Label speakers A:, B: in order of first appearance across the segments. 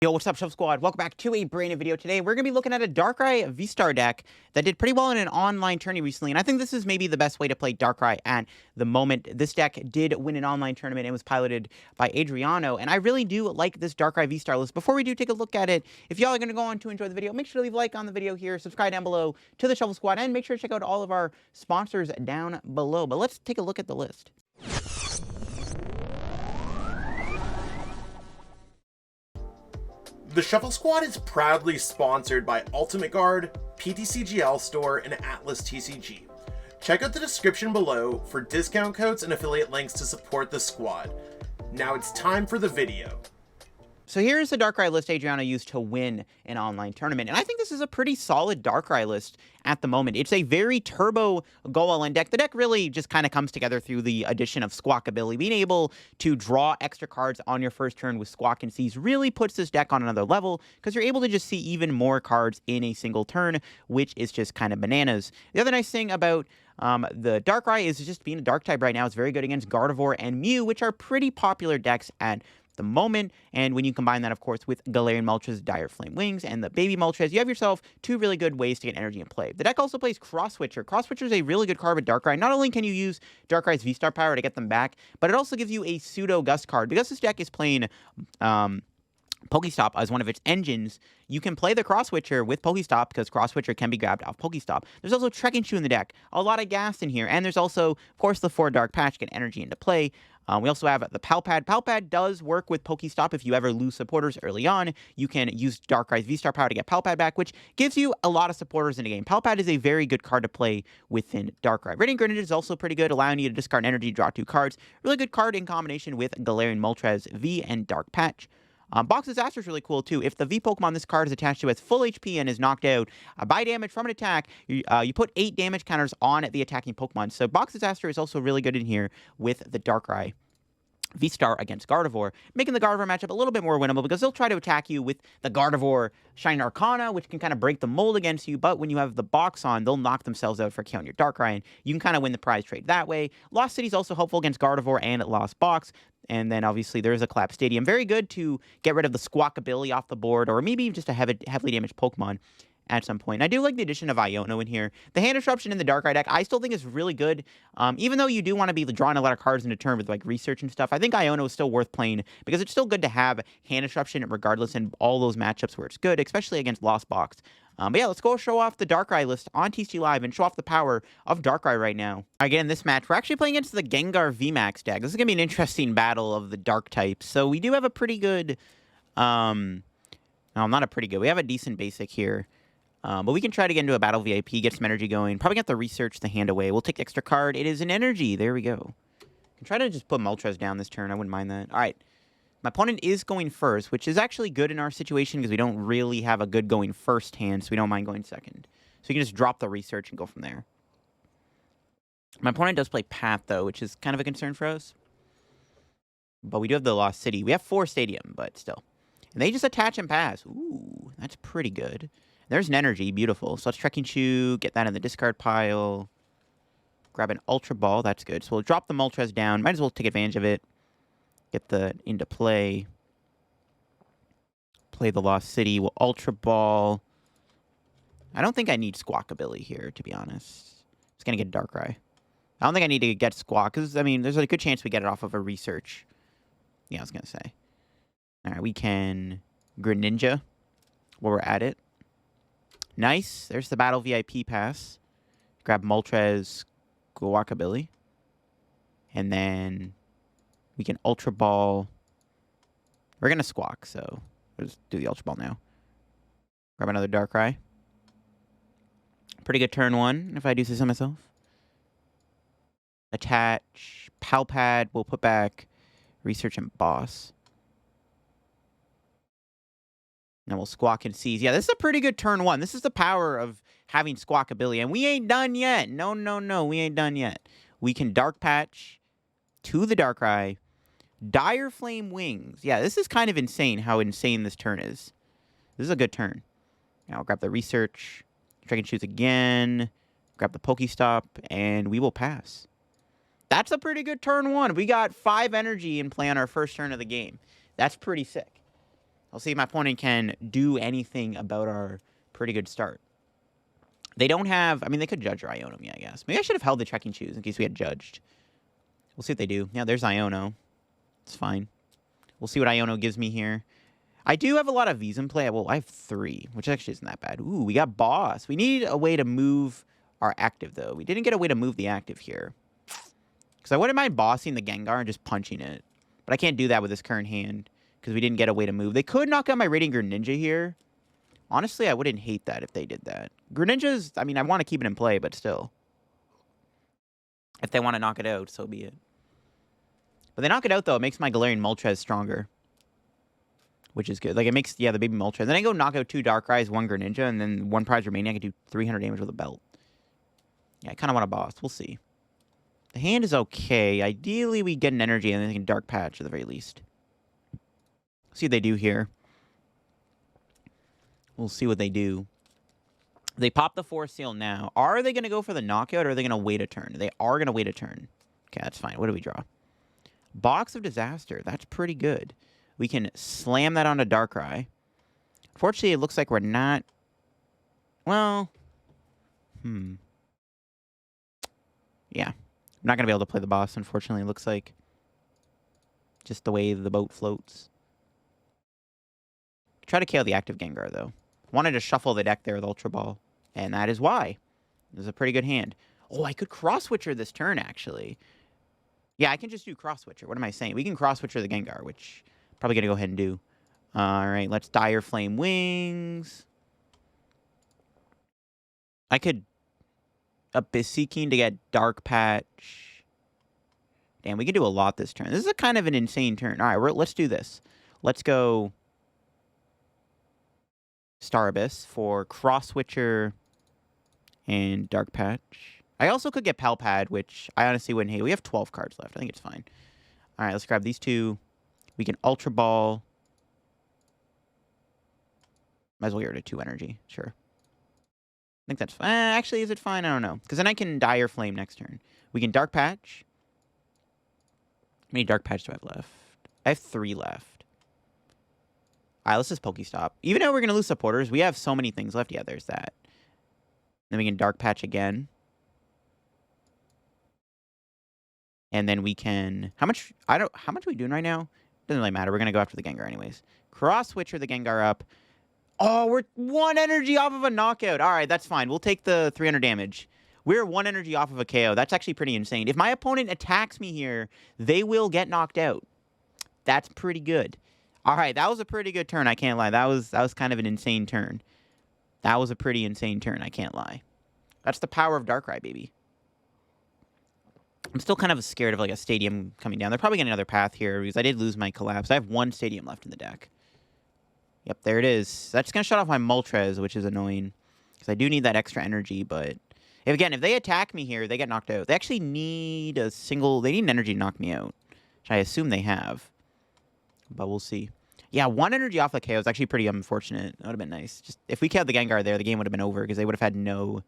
A: Yo, what's up, Shelf Squad? Welcome back to a brand new video. Today, we're going to be looking at a Darkrai VSTAR deck that did pretty well in an online tourney recently, and I think this is maybe the best way to play Darkrai at the moment. This deck did win an online tournament and was piloted by Adriano, and I really do like this Darkrai VSTAR list. Before we do take a look at it, if y'all are going to go on to enjoy the video, make sure to leave a like on the video here, subscribe down below to the Shelf Squad, and make sure to check out all of our sponsors down below. But let's take a look at the list.
B: The Shuffle Squad is proudly sponsored by Ultimate Guard, PTCGL Store, and Atlas TCG. Check out the description below for discount codes and affiliate links to support the squad. Now it's time for the video.
A: So here's the Darkrai list Adriano used to win an online tournament, and I think this is a pretty solid Darkrai list at the moment. It's a very turbo go-all-in deck. The deck really just kind of comes together through the addition of Sqaukabilly. Being able to draw extra cards on your first turn with Squawk and Seize really puts this deck on another level, because you're able to just see even more cards in a single turn, which is just kind of bananas. The other nice thing about the Darkrai is just being a Dark type right now. It's very good against Gardevoir and Mew, which are pretty popular decks at the moment, and when you combine that, of course, with Galarian Moltres Dire Flame Wings and the Baby Moltres, you have yourself two really good ways to get energy in play. The deck also plays Cross Switcher. Cross Switcher is a really good card with Darkrai. Not only can you use Darkrai's V-Star power to get them back, but it also gives you a pseudo Gust card. Because this deck is playing PokéStop as one of its engines, you can play the Cross Switcher with PokéStop because Cross Switcher can be grabbed off PokéStop. There's also Trekking Shoe in the deck, a lot of gas in here, and there's also, of course, the 4 Dark Patch get energy into play. We also have the Pal Pad. Pal Pad does work with PokéStop. If you ever lose supporters early on, you can use Darkrai's V-Star power to get Pal Pad back, which gives you a lot of supporters in the game. Pal Pad is a very good card to play within Darkrai. Radiant Greninja is also pretty good, allowing you to discard energy, draw 2 cards. Really good card in combination with Galarian Moltres V and Dark Patch. Box of Disaster is really cool, too. If the V Pokemon this card is attached to has full HP and is knocked out by damage from an attack, you put 8 damage counters on the attacking Pokemon. So Box of Disaster is also really good in here with the Darkrai V-Star against Gardevoir, making the Gardevoir matchup a little bit more winnable because they'll try to attack you with the Gardevoir Shining Arcana, which can kind of break the mold against you, but when you have the box on, they'll knock themselves out for killing your Darkrai, and you can kind of win the prize trade that way. Lost City is also helpful against Gardevoir and Lost Box, and then obviously there's a Collapsed Stadium. Very good to get rid of the Squawkabilly off the board, or maybe just a heavily damaged Pokemon at some point. And I do like the addition of Iono in here. The Hand Disruption in the Darkrai deck, I still think is really good. Even though you do want to be drawing a lot of cards into turn with like research and stuff, I think Iono is still worth playing because it's still good to have Hand Disruption regardless in all those matchups where it's good, especially against Lost Box. But yeah, let's go show off the Darkrai list on TCG Live and show off the power of Darkrai right now. Again, in this match, we're actually playing against the Gengar Vmax deck. This is going to be an interesting battle of the Dark types. So we do have a pretty good... no, not a pretty good. We have a decent basic here. But we can try to get into a Battle VIP, get some energy going. Probably get the research the hand away. We'll take the extra card. It is an energy. There we go. Can try to just put Moltres down this turn. I wouldn't mind that. All right. My opponent is going first, which is actually good in our situation because we don't really have a good going first hand, so we don't mind going second. So you can just drop the research and go from there. My opponent does play Path, though, which is kind of a concern for us. But we do have the Lost City. We have 4 Stadium, but still. And they just attach and pass. Ooh, that's pretty good. There's an energy. Beautiful. So let's Trekking Shoe, get that in the discard pile. Grab an Ultra Ball. That's good. So we'll drop the Moltres down. Might as well take advantage of it. Get the into play. Play the Lost City. We'll Ultra Ball. I don't think I need Squawkabilly here, to be honest. Just going to get Darkrai. I don't think I need to get Squawk, because, I mean, there's a good chance we get it off of a research. Yeah, I was going to say. All right, we can Greninja while we're at it. Nice. There's the Battle VIP Pass. Grab Moltres Sqaukabilly. And then we can Ultra Ball. We're going to Squawk, so we'll just do the Ultra Ball now. Grab another Darkrai. Pretty good turn 1, if I do say so myself. Attach. Pal Pad. We'll put back Research and Boss. And we'll Squawk and Seize. Yeah, this is a pretty good turn 1. This is the power of having Squawkabilly. And we ain't done yet. No, no, no. We ain't done yet. We can Dark Patch to the Darkrai. Dire Flame Wings. Yeah, this is kind of insane how insane this turn is. This is a good turn. Now I'll grab the Research. Trekking Shoes again. Grab the PokéStop. And we will pass. That's a pretty good turn 1. We got 5 energy in play on our first turn of the game. That's pretty sick. I'll see if my opponent can do anything about our pretty good start. They don't have... I mean, they could judge or Iono me, I guess. Maybe I should have held the Trekking Shoes in case we had judged. We'll see what they do. Yeah, there's Iono. It's fine. We'll see what Iono gives me here. I do have a lot of V's in play. Well, I have 3, which actually isn't that bad. Ooh, we got Boss. We need a way to move our active, though. We didn't get a way to move the active here. Because I wouldn't mind bossing the Gengar and just punching it. But I can't do that with this current hand. Because we didn't get a way to move. They could knock out my Radiant Greninja here. Honestly, I wouldn't hate that if they did that. Greninja's... I mean, I want to keep it in play, but still. If they want to knock it out, so be it. But they knock it out, though. It makes my Galarian Moltres stronger. Which is good. Like, it makes, yeah, the baby Moltres. Then I go knock out 2 Darkrai's, 1 Greninja, and then 1 prize remaining. I can do 300 damage with a belt. Yeah, I kind of want a boss. We'll see. The hand is okay. Ideally, we get an energy and then they can Dark Patch at the very least. See what they do here. We'll see what they do. They pop the Force Seal now. Are they going to go for the knockout, or are they going to wait a turn? They are going to wait a turn. Okay, that's fine. What do we draw? Box of Disaster. That's pretty good. We can slam that onto Darkrai. Fortunately, it looks like we're not... Well... Yeah. I'm not going to be able to play the boss, unfortunately, it looks like. Just the way the boat floats. Try to KO the active Gengar, though. Wanted to shuffle the deck there with Ultra Ball. And that is why. This is a pretty good hand. Oh, I could Cross Switcher this turn, actually. Yeah, I can just do Cross Switcher. What am I saying? We can Cross Switcher the Gengar, which... Probably going to go ahead and do. Alright, let's Dire Flame Wings. I could Abyss Seeking to get Dark Patch. Damn, we could do a lot this turn. This is a kind of an insane turn. Alright, let's do this. Let's go Star Abyss for Cross Switcher and Dark Patch. I also could get Pal Pad, which I honestly wouldn't hate. We have 12 cards left. I think it's fine. Alright, let's grab these 2. We can Ultra Ball. Might as well get rid of 2 energy. Sure. I think that's fine. Actually, is it fine? I don't know. Because then I can Dire Flame next turn. We can Dark Patch. How many Dark Patch do I have left? I have 3 left. Alright, let's just PokéStop. Even though we're going to lose supporters, we have so many things left. Yeah, there's that. Then we can Dark Patch again. And then we can... How much are we doing right now? Doesn't really matter. We're going to go after the Gengar anyways. Cross Switcher the Gengar up. Oh, we're 1 energy off of a knockout. All right, that's fine. We'll take the 300 damage. We're 1 energy off of a KO. That's actually pretty insane. If my opponent attacks me here, they will get knocked out. That's pretty good. All right, that was a pretty good turn. I can't lie. That was kind of an insane turn. That was a pretty insane turn. I can't lie. That's the power of Darkrai, baby. I'm still kind of scared of like a stadium coming down. They're probably getting another path here because I did lose my Collapse. I have 1 stadium left in the deck. Yep, there it is. That's going to shut off my Moltres, which is annoying. Because I do need that extra energy, but... if they attack me here, they get knocked out. They actually need a single... They need an energy to knock me out. Which I assume they have. But we'll see. Yeah, 1 energy off the KO is actually pretty unfortunate. That would have been nice. Just if we killed the Gengar there, the game would have been over. Because they would have had no...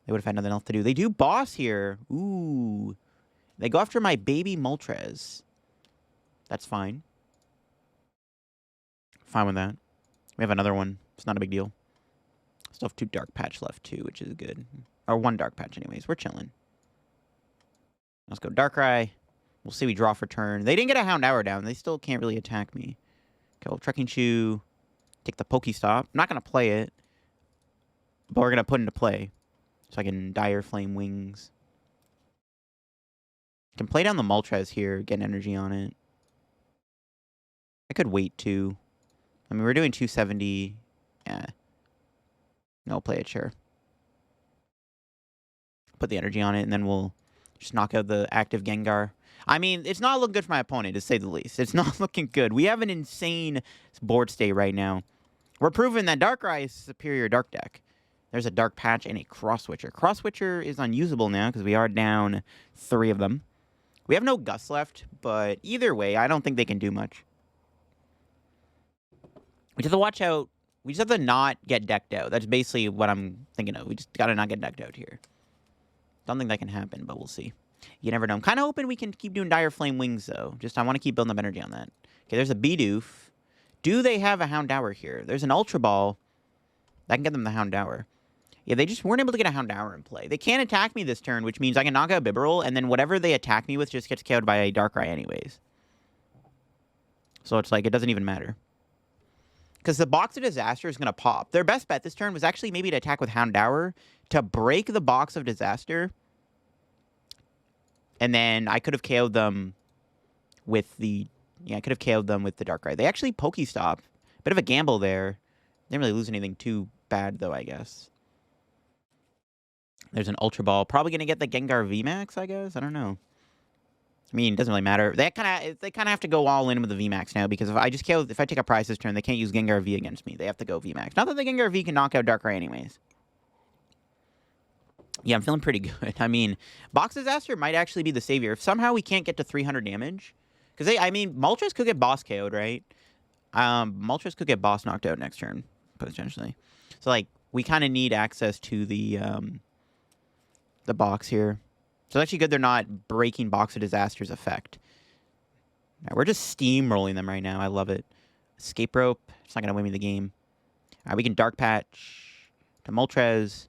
A: They would have had nothing else to do. They do boss here. Ooh... They go after my baby Moltres. That's fine. Fine with that. We have another one. It's not a big deal. Still have 2 Dark Patch left, too, which is good. Or 1 Dark Patch, anyways. We're chilling. Let's go Darkrai. We'll see we draw for turn. They didn't get a Houndour down. They still can't really attack me. Okay, well, Trekking Shoe. Take the PokéStop. I'm not going to play it. But we're going to put into play. So I can Dire Flame Wings. I can play down the Moltres here, get energy on it. I could wait too. I mean, we're doing 270. Yeah. No, play it, sure. Put the energy on it, and then we'll just knock out the active Gengar. I mean, it's not looking good for my opponent, to say the least. It's not looking good. We have an insane board state right now. We're proving that Darkrai is superior Dark deck. There's a Dark Patch and a Cross Switcher. Cross Switcher is unusable now because we are down 3 of them. We have no Gus left, but either way, I don't think they can do much. We just have to watch out. We just have to not get decked out. That's basically what I'm thinking of. We just got to not get decked out here. Don't think that can happen, but we'll see. You never know. I'm kind of hoping we can keep doing Dire Flame Wings, though. Just I want to keep building up energy on that. Okay, there's a Bidoof. Do they have a Houndour here? There's an Ultra Ball. That can get them the Houndour. Yeah, they just weren't able to get a Houndour in play. They can't attack me this turn, which means I can knock out Bibarel, and then whatever they attack me with just gets KO'd by a Darkrai anyways. So it's like, it doesn't even matter. Because the Box of Disaster is going to pop. Their best bet this turn was actually maybe to attack with Houndour to break the Box of Disaster. And then I could have KO'd them with the... Yeah, I could have KO'd them with the Darkrai. They actually PokéStop. Bit of a gamble there. Didn't really lose anything too bad, though, I guess. There's an Ultra Ball. Probably going to get the Gengar Vmax, I guess? I don't know. I mean, it doesn't really matter. They kind of have to go all in with the Vmax now, because if I take a prize this turn, they can't use Gengar V against me. They have to go Vmax. Not that the Gengar V can knock out Darkrai anyways. Yeah, I'm feeling pretty good. I mean, Box Disaster might actually be the savior. If somehow we can't get to 300 damage, because I mean, Moltres could get boss KO'd, right? Moltres could get boss knocked out next turn, potentially. So, like, we kind of need access to the box here. So it's actually good they're not breaking Box of Disaster's effect. Right, we're just steamrolling them right now. I love it. Escape Rope. It's not going to win me the game. All right, we can Dark Patch to Moltres.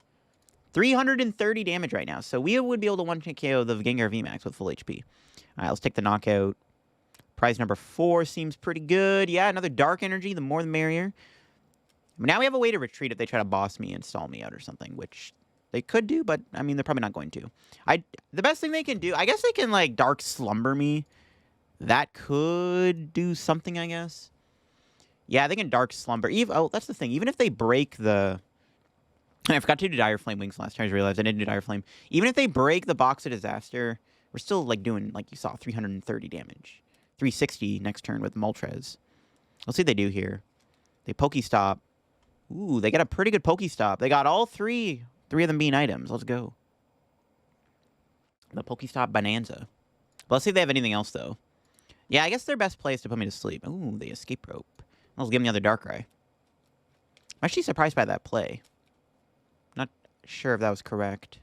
A: 330 damage right now. So we would be able to one-hit KO the Gengar Vmax with full HP. All right, let's take the knockout. Prize number 4 seems pretty good. Yeah, another Dark Energy. The more the merrier. But now we have a way to retreat if they try to boss me and stall me out or something, which... they could do, but, I mean, they're probably not going to. The best thing they can do, I guess they can, like, Dark Slumber me. That could do something, I guess. Yeah, they can Dark Slumber. Oh, that's the thing. Even if they break the... I forgot to do Dire Flame Wings last time. I just realized I didn't do Dire Flame. Even if they break the Box of Disaster, we're still, like, doing, like you saw, 330 damage. 360 next turn with Moltres. Let's see what they do here. They PokéStop. Ooh, they got a pretty good PokéStop. They got all three of them being items. Let's go. The PokéStop Bonanza. But let's see if they have anything else, though. Yeah, I guess their best play is to put me to sleep. Ooh, the Escape Rope. Let's give me the other Darkrai. I'm actually surprised by that play. Not sure if that was correct.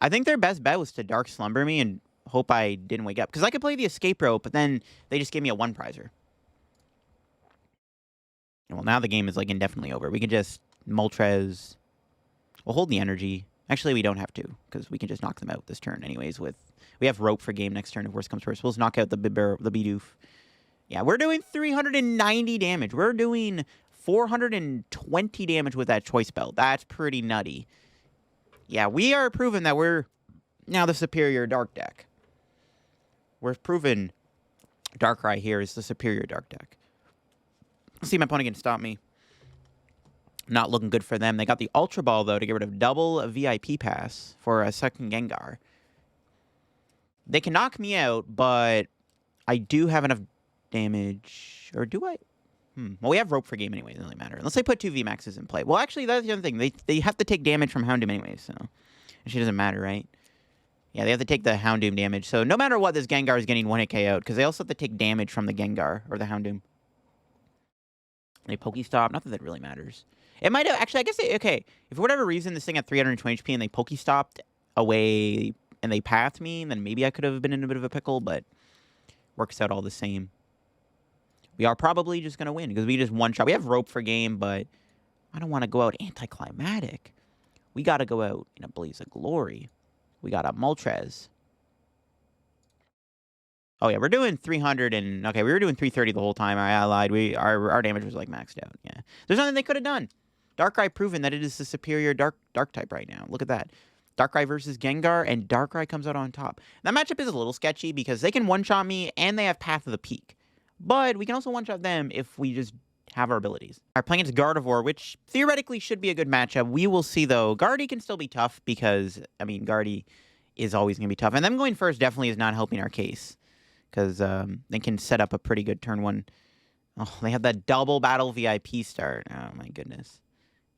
A: I think their best bet was to Dark Slumber me and hope I didn't wake up. Because I could play the Escape Rope, but then they just gave me a 1-prizer. Well, now the game is, like, indefinitely over. We can just Moltres... we'll hold the energy. Actually, we don't have to, because we can just knock them out this turn anyways. We have Rope for game next turn if worst comes first. We'll just knock out the Bidoof. Yeah, we're doing 390 damage. We're doing 420 damage with that Choice Belt. That's pretty nutty. Yeah, we are proving that we're now the superior Dark deck. We're proving Darkrai here is the superior Dark deck. Let's see if my opponent can stop me. Not looking good for them. They got the Ultra Ball, though, to get rid of double VIP Pass for a second Gengar. They can knock me out, but I do have enough damage. Or do I? Well, we have Rope for game anyway. It doesn't really matter. Unless they put 2 VMAXs in play. Well, actually, that's the other thing. They have to take damage from Houndoom anyway, so... it actually doesn't matter, right? Yeah, they have to take the Houndoom damage. So no matter what, this Gengar is getting 1-hit KO'd, because they also have to take damage from the Gengar, or the Houndoom. They PokéStop. Not that that really matters. It might have... actually, I guess... okay, if for whatever reason this thing had 320 HP and they PokéStopped away and they pathed me, then maybe I could have been in a bit of a pickle, but works out all the same. We are probably just going to win because we just one-shot. We have Rope for game, but I don't want to go out anticlimactic. We got to go out in a blaze of glory. We got a Moltres. Oh, yeah, we're doing 300 and... okay, we were doing 330 the whole time. I lied. Our damage was, like, maxed out. Yeah. There's nothing they could have done. Darkrai proven that it is the superior dark type right now. Look at that. Darkrai versus Gengar, and Darkrai comes out on top. That matchup is a little sketchy because they can one-shot me, and they have Path of the Peak. But we can also one-shot them if we just have our abilities. Our playing against Gardevoir, which theoretically should be a good matchup. We will see, though. Guardy can still be tough because, I mean, Guardy is always going to be tough. And them going first definitely is not helping our case. Because they can set up a pretty good turn 1. Oh, they have that double Battle VIP start. Oh, my goodness.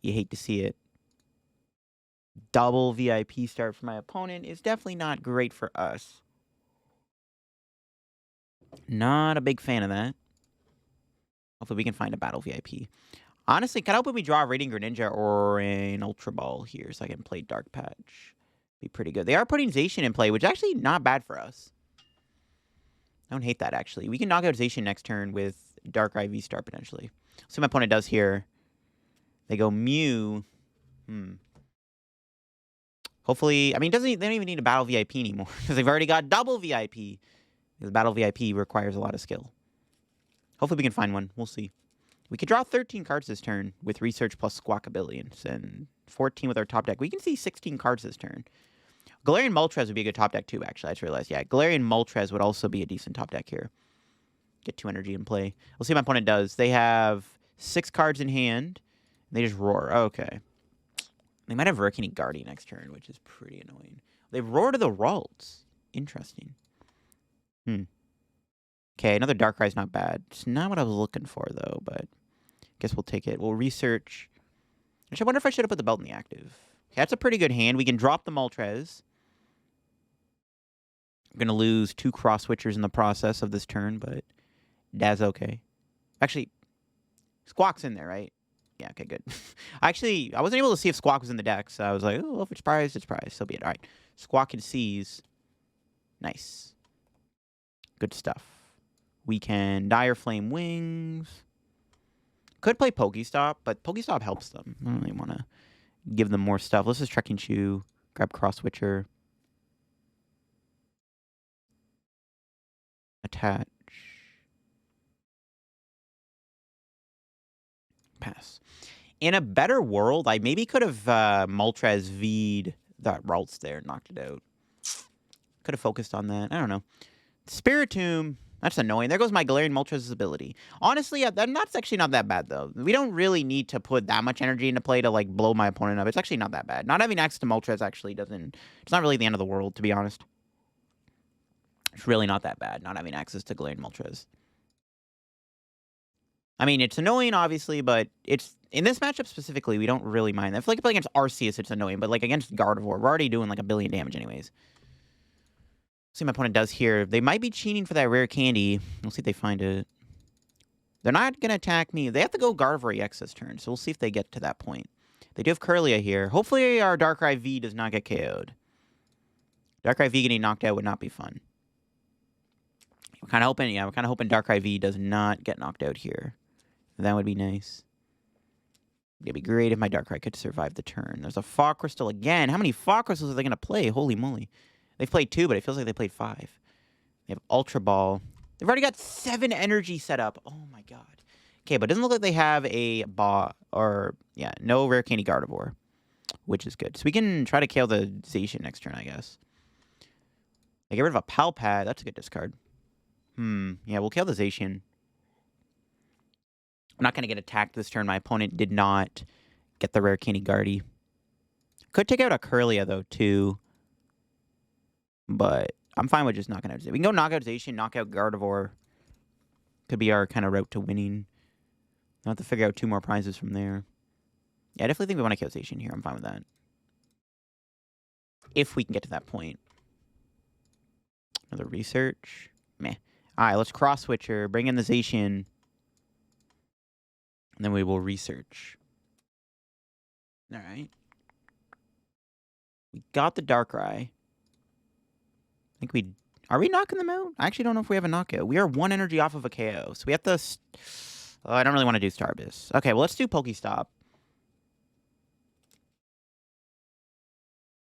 A: You hate to see it. Double VIP start for my opponent is definitely not great for us. Not a big fan of that. Hopefully we can find a Battle VIP. Honestly, can I hope we draw a Radiant Greninja or an Ultra Ball here so I can play Dark Patch? Be pretty good. They are putting Zacian in play, which is actually not bad for us. I don't hate that, actually. We can knock out Zacian next turn with Darkrai VSTAR potentially. See what my opponent does here. They go Mew. Hopefully, I mean, they don't even need a Battle VIP anymore because they've already got double VIP. The Battle VIP requires a lot of skill. Hopefully we can find one. We'll see. We could draw 13 cards this turn with Research plus Sqaukabilly and 14 with our top deck. We can see 16 cards this turn. Galarian Moltres would be a good top deck too, actually. I just realized. Yeah, Galarian Moltres would also be a decent top deck here. Get 2 energy in play. We'll see what my opponent does. They have 6 cards in hand. They just roar. Okay. They might have Rarkini Guardian next turn, which is pretty annoying. They roar to the Ralts. Interesting. Okay, another Darkrai's not bad. It's not what I was looking for, though, but I guess we'll take it. We'll research. Actually, I wonder if I should have put the belt in the active. Okay, that's a pretty good hand. We can drop the Moltres. I'm going to lose 2 Cross Switchers in the process of this turn, but that's okay. Actually, Squawk's in there, right? Yeah, okay, good. Actually, I wasn't able to see if Squawk was in the deck, so I was like, oh, if it's prized, it's prized. So be it. All right. Squawk and Seize. Nice. Good stuff. We can Dire Flame Wings. Could play PokéStop, but PokéStop helps them. I don't really want to give them more stuff. Let's just Trekking Shoe. Grab Cross Switcher. Attach. Pass. In a better world, I maybe could have Moltres V'd that Ralts there, knocked it out. Could have focused on that. I don't know. Spiritomb, that's annoying. There goes my Galarian Moltres' ability. Honestly, that's actually not that bad, though. We don't really need to put that much energy into play to, like, blow my opponent up. It's actually not that bad. Not having access to Moltres actually doesn't... It's not really the end of the world, to be honest. It's really not that bad, not having access to Galarian Moltres. I mean, it's annoying, obviously, but it's... In this matchup specifically, we don't really mind. I feel like if I play against Arceus, it's annoying, but, like, against Gardevoir, we're already doing, like, 1 billion damage anyways. See what my opponent does here. They might be cheating for that rare candy. We'll see if they find it. They're not going to attack me. They have to go Gardevoir EX this turn, so we'll see if they get to that point. They do have Kirlia here. Hopefully our Darkrai V does not get KO'd. Darkrai V getting knocked out would not be fun. We're kind of hoping, yeah, we're kind of hoping Darkrai V does not get knocked out here. That would be nice. It'd be great if my Darkrai could survive the turn. There's a Fog Crystal again. How many Fog Crystals are they going to play? Holy moly. They've played 2, but it feels like they played 5. They have Ultra Ball. They've already got 7 energy set up. Oh my god. Okay, but it doesn't look like they have a no rare candy Gardevoir, which is good. So we can try to KO the Zacian next turn, I guess. They get rid of a Pal Pad. That's a good discard. Yeah, we'll KO the Zacian. I'm not going to get attacked this turn. My opponent did not get the rare candy Guardy. Could take out a Kirlia, though, too. But I'm fine with just knocking out Zacian. We can go knock out Zacian, knock out Gardevoir. Could be our kind of route to winning. I'll have to figure out 2 more prizes from there. Yeah, I definitely think we want to kill Zacian here. I'm fine with that. If we can get to that point. Another research. Meh. Alright, let's Cross Switcher. Bring in the Zacian. And then we will research. Alright. We got the Darkrai. I think are we knocking them out? I actually don't know if we have a knockout. We are 1 energy off of a KO. So we have to... I don't really want to do Starbus. Okay, well, let's do PokéStop.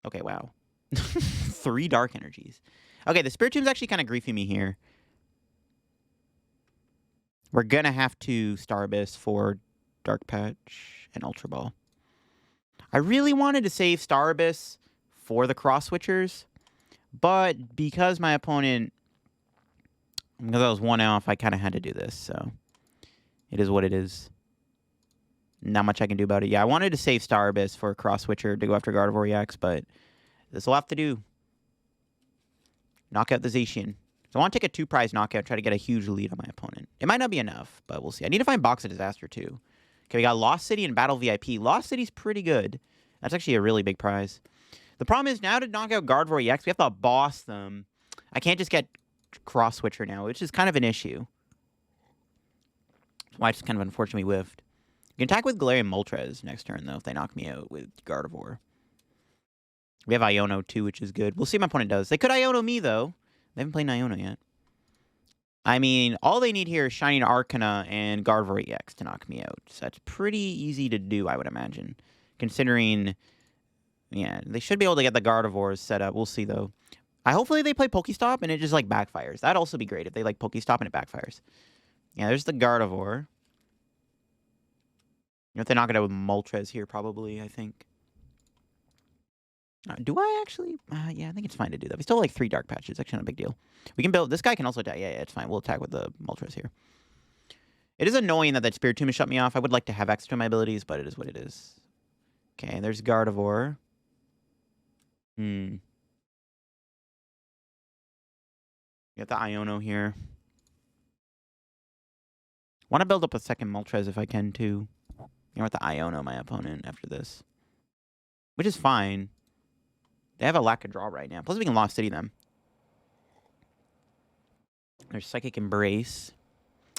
A: Okay, wow. 3 dark energies. Okay, the Spiritomb's actually kind of griefing me here. We're going to have to Starbus for Dark Patch and Ultra Ball. I really wanted to save Starbus for the Cross Switchers. But because my opponent, because I was 1 off, I kind of had to do this. So it is what it is. Not much I can do about it. Yeah, I wanted to save Starbus for a Cross Switcher to go after Gardevoir EX, but this will have to do. Knock out the Zacian. So I want to take a 2-prize knockout, try to get a huge lead on my opponent. It might not be enough, but we'll see. I need to find Box of Disaster, too. Okay, we got Lost City and Battle VIP. Lost City's pretty good. That's actually a really big prize. The problem is now to knock out Gardevoir EX, we have to boss them. I can't just get Cross Switcher now, which is kind of an issue. That's why it's kind of unfortunately whiffed. You can attack with Galarian Moltres next turn, though, if they knock me out with Gardevoir. We have Iono, too, which is good. We'll see what my opponent does. They could Iono me, though. They haven't played Iono yet. I mean, all they need here is Shining Arcana and Gardevoir EX to knock me out. So that's pretty easy to do, I would imagine. Considering, yeah, they should be able to get the Gardevoirs set up. We'll see, though. Hopefully they play PokéStop and it just, like, backfires. That'd also be great if they, like, PokéStop and it backfires. Yeah, there's the Gardevoir. You know, if they knock it out with Moltres here, probably, I think. Do I actually? Yeah, I think it's fine to do that. We still have, like, 3 Dark Patches. Actually not a big deal. We can build... This guy can also attack. Yeah, it's fine. We'll attack with the Moltres here. It is annoying that Spirit Tomb has shut me off. I would like to have extra to my abilities, but it is what it is. Okay, there's Gardevoir. You got the Iono here. Want to build up a second Moltres if I can, too. You know, with the Iono, my opponent, after this. Which is fine. They have a lack of draw right now. Plus, we can Lost City them. There's Psychic Embrace.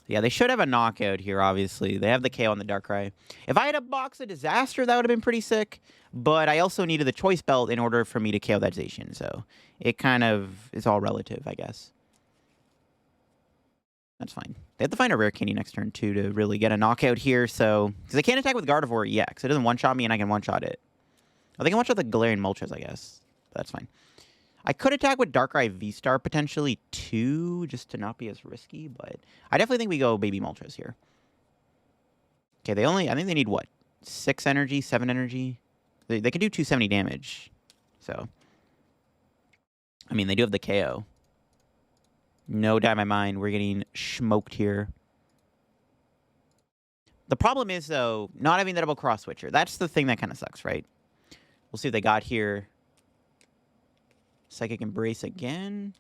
A: Yeah, they should have a knockout here, obviously. They have the KO on the Darkrai. If I had a Box of Disaster, that would have been pretty sick. But I also needed the Choice Belt in order for me to KO that Zacian. So it kind of is all relative, I guess. That's fine. They have to find a rare candy next turn, too, to really get a knockout here. So, because they can't attack with Gardevoir EX. It doesn't one-shot me, and I can one-shot it. Oh, they can one-shot the Galarian Moltres, I guess. That's fine. I could attack with Darkrai VSTAR potentially, too, just to not be as risky. But I definitely think we go Baby Moltres here. Okay, I think they need, what? 6 energy, 7 energy? They can do 270 damage. So, I mean, they do have the KO. No doubt in my mind, we're getting smoked here. The problem is, though, not having the double Cross Switcher. That's the thing that kind of sucks, right? We'll see what they got here. Psychic Embrace again.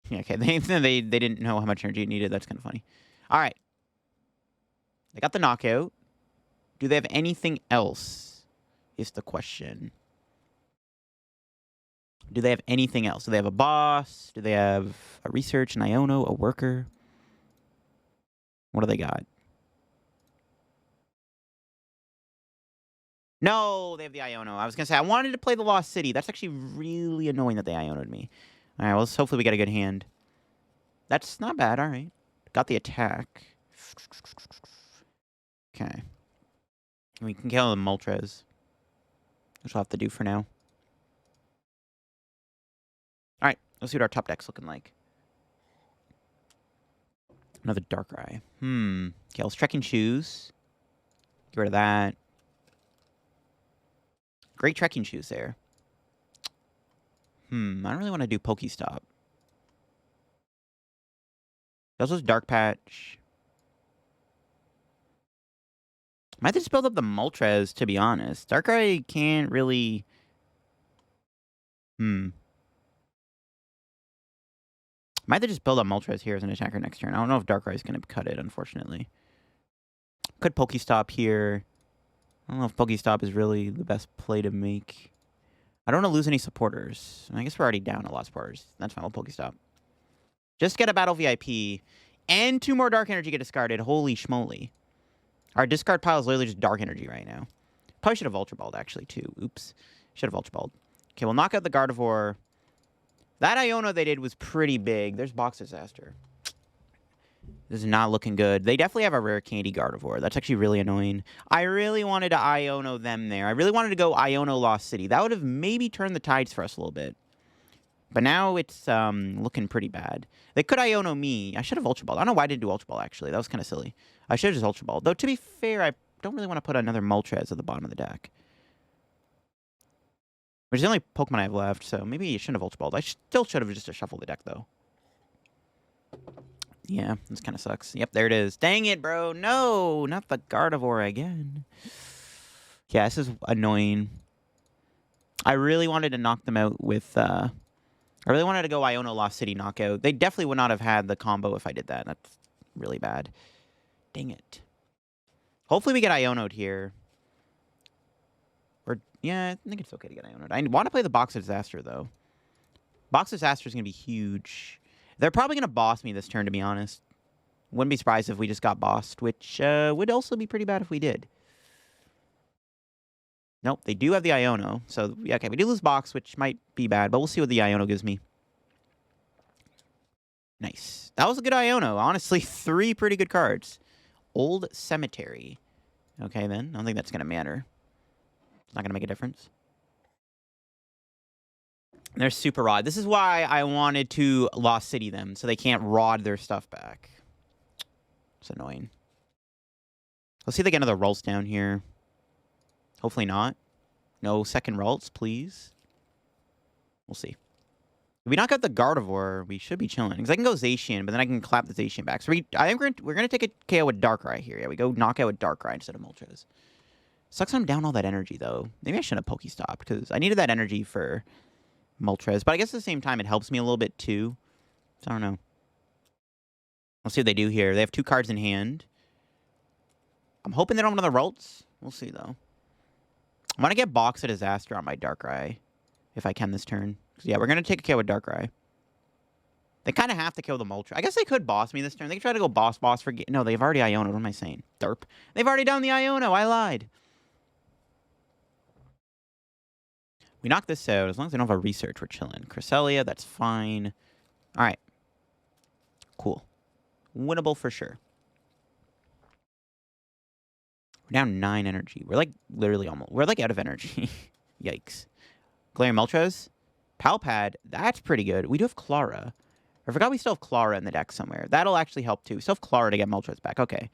A: Yeah, okay, they didn't know how much energy it needed. That's kind of funny. All right. They got the knockout. Do they have anything else is the question. Do they have anything else? Do they have a boss? Do they have a research, an Iono, a worker? What do they got? No, they have the Iono. I was going to say, I wanted to play the Lost City. That's actually really annoying that they Iono'd me. All right, well, hopefully we get a good hand. That's not bad. All right. Got the attack. Okay. We can kill the Moltres. Which we'll have to do for now. All right, let's see what our top deck's looking like. Another Darkrai. Okay, let's Trekking Shoes. Get rid of that. Great Trekking Shoes there. I don't really want to do PokéStop. That was Dark Patch. Might just build up the Moltres, to be honest. Darkrai can't really... Might just build up Moltres here as an attacker next turn. I don't know if Darkrai is going to cut it, unfortunately. Could PokéStop here. I don't know if PokéStop is really the best play to make. I don't want to lose any supporters. I guess we're already down a lot of supporters. That's fine. We'll PokéStop. Just get a Battle VIP. And 2 more Dark Energy get discarded. Holy schmoly. Our discard pile is literally just Dark Energy right now. Probably should have Ultra Balled, actually, too. Oops. Should have Ultra Balled. Okay, we'll knock out the Gardevoir. That Iono they did was pretty big. There's Box Disaster. This is not looking good. They definitely have a rare candy Gardevoir. That's actually really annoying. I really wanted to Iono them there. I really wanted to go Iono Lost City. That would have maybe turned the tides for us a little bit. But now it's looking pretty bad. They could Iono me. I should have Ultra Balled. I don't know why I didn't do Ultra Ball, actually. That was kind of silly. I should have just Ultra Balled. Though, to be fair, I don't really want to put another Moltres at the bottom of the deck. Which is the only Pokemon I have left, so maybe you shouldn't have Ultra Balled. I still should have just shuffled the deck, though. Yeah, this kind of sucks. Yep, there it is. Dang it, bro. No, not the Gardevoir again. Yeah, this is annoying. I really wanted to knock them out with... I really wanted to go Iono Lost City knockout. They definitely would not have had the combo if I did that. That's really bad. Dang it. Hopefully we get Iono'd here. Or, yeah, I think it's okay to get Iono'd. I want to play the Box of Disaster, though. Box of Disaster is going to be huge. They're probably going to boss me this turn, to be honest. Wouldn't be surprised if we just got bossed, which would also be pretty bad if we did. Nope, they do have the Iono. So, yeah, okay, we do lose box, which might be bad, but we'll see what the Iono gives me. Nice. That was a good Iono. Honestly, 3 pretty good cards. Old Cemetery. Okay, then. I don't think that's going to matter. It's not going to make a difference. They're super rod. This is why I wanted to Lost City them, so they can't rod their stuff back. It's annoying. Let's see if they get another Ralts down here. Hopefully not. No second Ralts, please. We'll see. If we knock out the Gardevoir, we should be chilling. Because I can go Zacian, but then I can clap the Zacian back. So I think we're going to take a KO with Darkrai here. Yeah, we go knockout with Darkrai instead of Moltres. Sucks I'm down all that energy, though. Maybe I shouldn't have PokéStopped, because I needed that energy for Moltres. But I guess at the same time, it helps me a little bit, too. So I don't know. Let's see what they do here. They have 2 cards in hand. I'm hoping they don't have another Ralts. We'll see, though. I want to get Box of Disaster on my Darkrai, if I can this turn. Yeah, we're going to take a KO with Darkrai. They kind of have to kill the Moltres. I guess they could boss me this turn. They could try to go boss for... No, they've already Iono. What am I saying? Derp. They've already done the Iono. I lied. We knock this out. As long as they don't have a research, we're chilling. Cresselia, that's fine. All right. Cool. Winnable for sure. We're down 9 energy. We're like literally almost... We're like out of energy. Yikes. Galarian Moltres. Pal Pad, that's pretty good. We do have Klara. I forgot we still have Klara in the deck somewhere. That'll actually help too. We still have Klara to get Moltres back. Okay.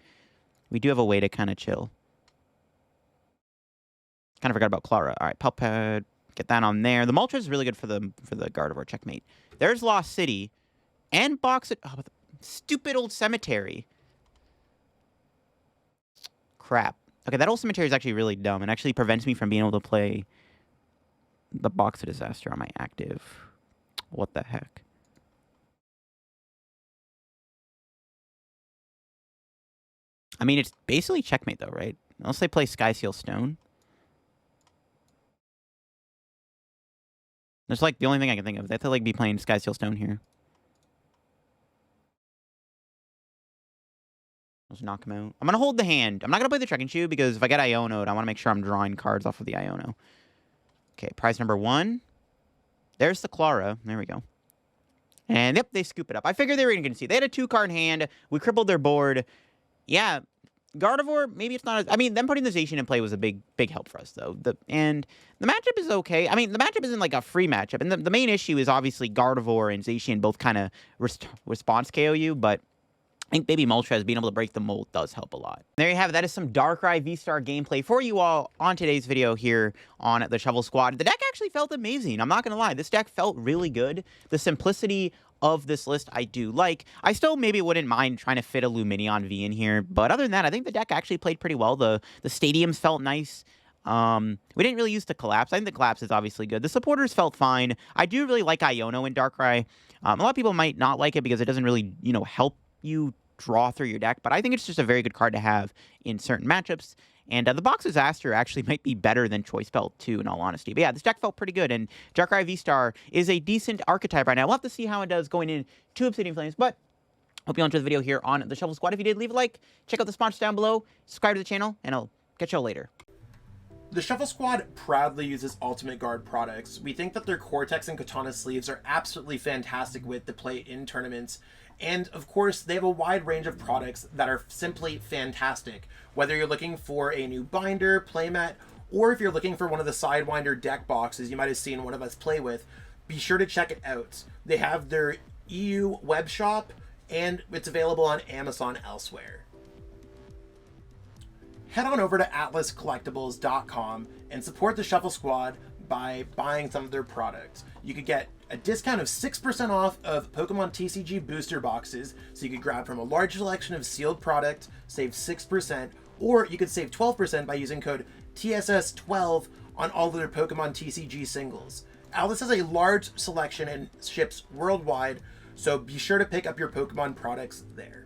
A: We do have a way to kind of chill. Kind of forgot about Klara. All right, Pal Pad. Get that on there. The Moltres is really good for the Gardevoir. Checkmate. There's Lost City. And Box of... Oh, stupid old Cemetery. Crap. Okay, that old Cemetery is actually really dumb. It actually prevents me from being able to play... the Box of Disaster on my active. What the heck? I mean, it's basically checkmate, though, right? Unless they play Sky Seal Stone. That's, like, the only thing I can think of. They have to, like, be playing Sky Seal Stone here. Let's knock him out. I'm going to hold the hand. I'm not going to play the Trekking Shoe, because if I get Iono'd, I want to make sure I'm drawing cards off of the Iono. Okay, prize number 1. There's the Klara. There we go. And, yep, they scoop it up. I figured they were going to see. They had a 2-card hand. We crippled their board. Yeah, Gardevoir, maybe it's not as... I mean, them putting the Zacian in play was a big help for us, though. And the matchup is okay. I mean, the matchup isn't, like, a free matchup. And the main issue is, obviously, Gardevoir and Zacian both kind of response KO you, but... I think Baby Moltres being able to break the mold does help a lot. There you have it. That is some Darkrai V-STAR gameplay for you all on today's video here on the Shovel Squad. The deck actually felt amazing. I'm not going to lie. This deck felt really good. The simplicity of this list I do like. I still maybe wouldn't mind trying to fit a Lumineon V in here. But other than that, I think the deck actually played pretty well. The stadiums felt nice. We didn't really use the Collapse. I think the Collapse is obviously good. The supporters felt fine. I do really like Iono in Darkrai. A lot of people might not like it because it doesn't really, help you draw through your deck, but I think it's just a very good card to have in certain matchups. And the Box of Disaster actually might be better than Choice Belt too, in all honesty. But yeah, this deck felt pretty good, and Darkrai V-STAR is a decent archetype right now. We'll have to see how it does going into Obsidian Flames, but hope you enjoyed the video here on the Shovel Squad. If you did, leave a like, check out the sponsors down below, subscribe to the channel, and I'll catch y'all later.
B: The Shovel Squad proudly uses Ultimate Guard products. We think that their Cortex and Katana sleeves are absolutely fantastic to play in tournaments. And of course, they have a wide range of products that are simply fantastic. Whether you're looking for a new binder, playmat, or if you're looking for one of the Sidewinder deck boxes you might have seen one of us play with, be sure to check it out. They have their EU web shop, and it's available on Amazon elsewhere. Head on over to atlascollectibles.com and support the Shovel Squad by buying some of their products. You could get a discount of 6% off of Pokemon TCG booster boxes, so you could grab from a large selection of sealed product, save 6%, or you could save 12% by using code TSS12 on all of their Pokemon TCG singles. Atlas has a large selection and ships worldwide, so be sure to pick up your Pokemon products there.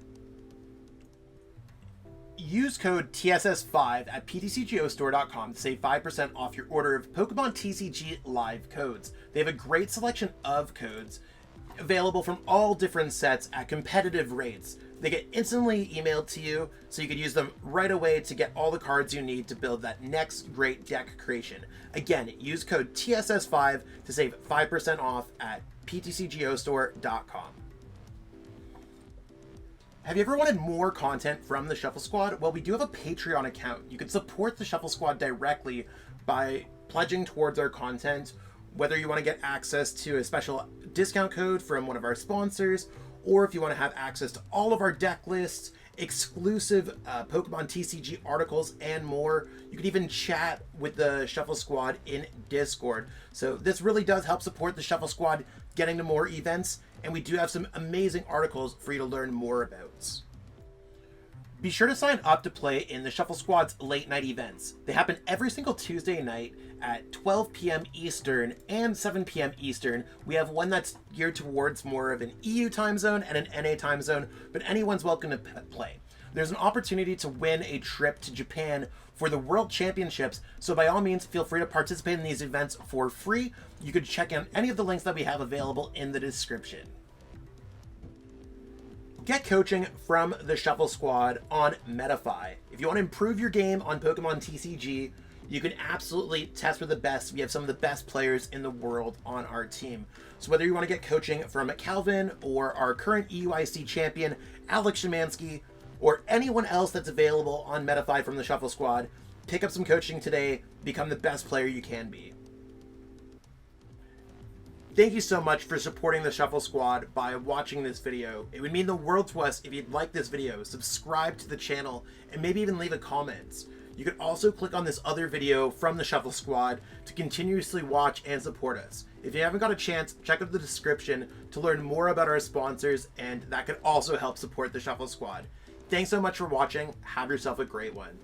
B: Use code TSS5 at ptcgostore.com to save 5% off your order of Pokemon TCG live codes. They have a great selection of codes available from all different sets at competitive rates. They get instantly emailed to you, so you can use them right away to get all the cards you need to build that next great deck creation. Again, use code TSS5 to save 5% off at ptcgostore.com. Have you ever wanted more content from the Shuffle Squad? Well, we do have a Patreon account. You can support the Shuffle Squad directly by pledging towards our content, whether you want to get access to a special discount code from one of our sponsors, or if you want to have access to all of our deck lists, exclusive Pokemon TCG articles, and more. You can even chat with the Shuffle Squad in Discord. So this really does help support the Shuffle Squad getting to more events, and we do have some amazing articles for you to learn more about. Be sure to sign up to play in the Shuffle Squad's late night events. They happen every single Tuesday night at 12 p.m. Eastern and 7 p.m. Eastern. We have one that's geared towards more of an EU time zone and an NA time zone, but anyone's welcome to play. There's an opportunity to win a trip to Japan for the World Championships, so by all means, feel free to participate in these events for free. You can check out any of the links that we have available in the description. Get coaching from the Shuffle Squad on Metafy. If you want to improve your game on Pokemon TCG, you can absolutely test with the best. We have some of the best players in the world on our team. So whether you want to get coaching from Calvin or our current EUIC champion, Alex Szymanski, or anyone else that's available on Metafy from the Shuffle Squad, pick up some coaching today, become the best player you can be. Thank you so much for supporting the Shuffle Squad by watching this video. It would mean the world to us if you'd like this video, subscribe to the channel, and maybe even leave a comment. You can also click on this other video from the Shuffle Squad to continuously watch and support us. If you haven't got a chance, check out the description to learn more about our sponsors, and that could also help support the Shuffle Squad. Thanks so much for watching. Have yourself a great one.